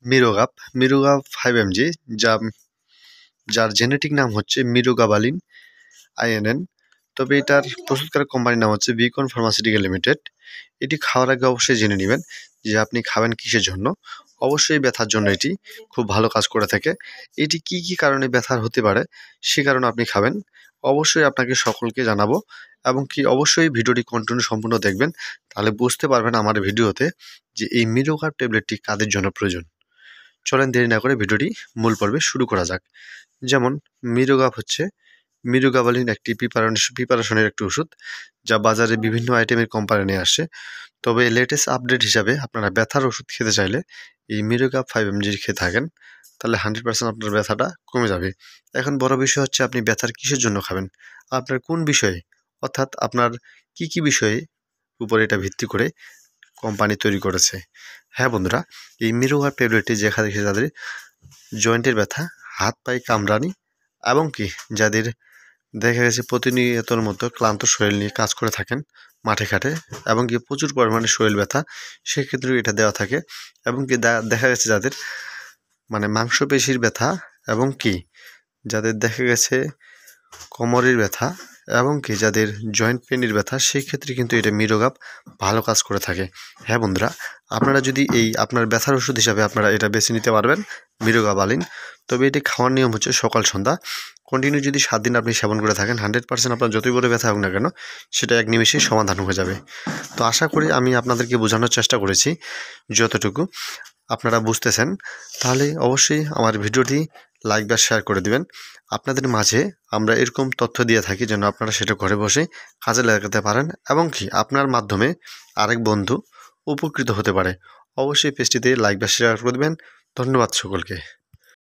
মিরোগাপ, মিরোগাপ 5 mg, যা যার genetic নাম হচ্ছে মিরোগাবালিন INN। তবে এটার প্রস্তুতকারক কোম্পানির নাম হচ্ছে বিকন ফার্মাসিউটিক্যাল লিমিটেড। এটি খাওয়ার আগে অবশ্যই জেনে নেবেন যে আপনি খাবেন কিসের জন্য। অবশ্যই ব্যথার জন্য এটি খুব ভালো কাজ করে থাকে। এটি কি কি কারণে ব্যথার হতে পারে সে কারণে আপনি খাবেন, অবশ্যই আপনাকে সকলকে জানাবো। এবং কি অবশ্যই ভিডিওটি কন্টিনিউ সম্পূর্ণ দেখবেন, তাহলে বুঝতে পারবেন আমার ভিডিওতে যে এই মিরোগাপ ট্যাবলেটটি কাদের জন্য প্রয়োজন। চলেন দেরি না করে ভিডিওটি মূল পর্বে শুরু করা যাক। যেমন মিরোগাপ হচ্ছে মিরোগাবালিন একটি প্রিপারেশনের একটি ওষুধ, যা বাজারে বিভিন্ন আইটেমের কোম্পানি নিয়ে আসে। তবে লেটেস্ট আপডেট হিসাবে আপনারা ব্যথার ওষুধ খেতে চাইলে এই মিরোগাপ 5 mg খেয়ে থাকেন, তাহলে 100% আপনার ব্যথাটা কমে যাবে। এখন বড় বিষয় হচ্ছে আপনি ব্যথার কিসের জন্য খাবেন, আপনার কোন বিষয়ে, অর্থাৎ আপনার কি কি বিষয়ে উপর এটা ভিত্তি করে কোম্পানি তৈরি করেছে। হ্যাঁ বন্ধুরা, এই মিরোগাপ ট্যাবলেটটি যাদের জয়েন্টের ব্যথা, হাত পায়ে কামড়ানি, এবং কি যাদের দেখা গেছে প্রতিনিয়তর মতো ক্লান্ত শরীর নিয়ে কাজ করে থাকেন মাঠে ঘাটে, এবং কি প্রচুর পরিমাণে শরীর ব্যথা, সেক্ষেত্রেও এটা দেওয়া থাকে। এবং কি দেখা গেছে যাদের মাংসপেশির ব্যথা, এবং কি যাদের দেখা গেছে কোমরের ব্যথা, এবং কি যাদের জয়েন্ট পেনের ব্যথা, সেই ক্ষেত্রে কিন্তু এটা মিরোগাপ ভালো কাজ করে থাকে। হ্যাঁ বন্ধুরা, আপনারা যদি এই আপনার ব্যথার ওষুধ হিসাবে আপনারা এটা বেছে নিতে পারবেন মিরোগাবালিন। তবে এটি খাওয়ার নিয়ম হচ্ছে সকাল সন্ধ্যা কন্টিনিউ যদি 7 দিন আপনি সেবন করে থাকেন, 100% আপনার যতই বড় ব্যথা হোক না কেন সেটা এক নিমেষেই সমাধান হয়ে যাবে। তো আশা করি আমি আপনাদেরকে বোঝানোর চেষ্টা করেছি যতটুকু আপনারা বুঝতেছেন। তাহলে অবশ্যই আমার ভিডিওটি লাইক বা শেয়ার করে দিবেন। আপনাদের মাঝে আমরা এরকম তথ্য দিয়ে থাকি যেন আপনারা সেটা ঘরে বসে কাজে লাগাতে পারেন, এবং কি আপনার মাধ্যমে আরেক বন্ধু উপকৃত হতে পারে। অবশ্যই পেজটিতে লাইক বা শেয়ার করে দেবেন। ধন্যবাদ সকলকে।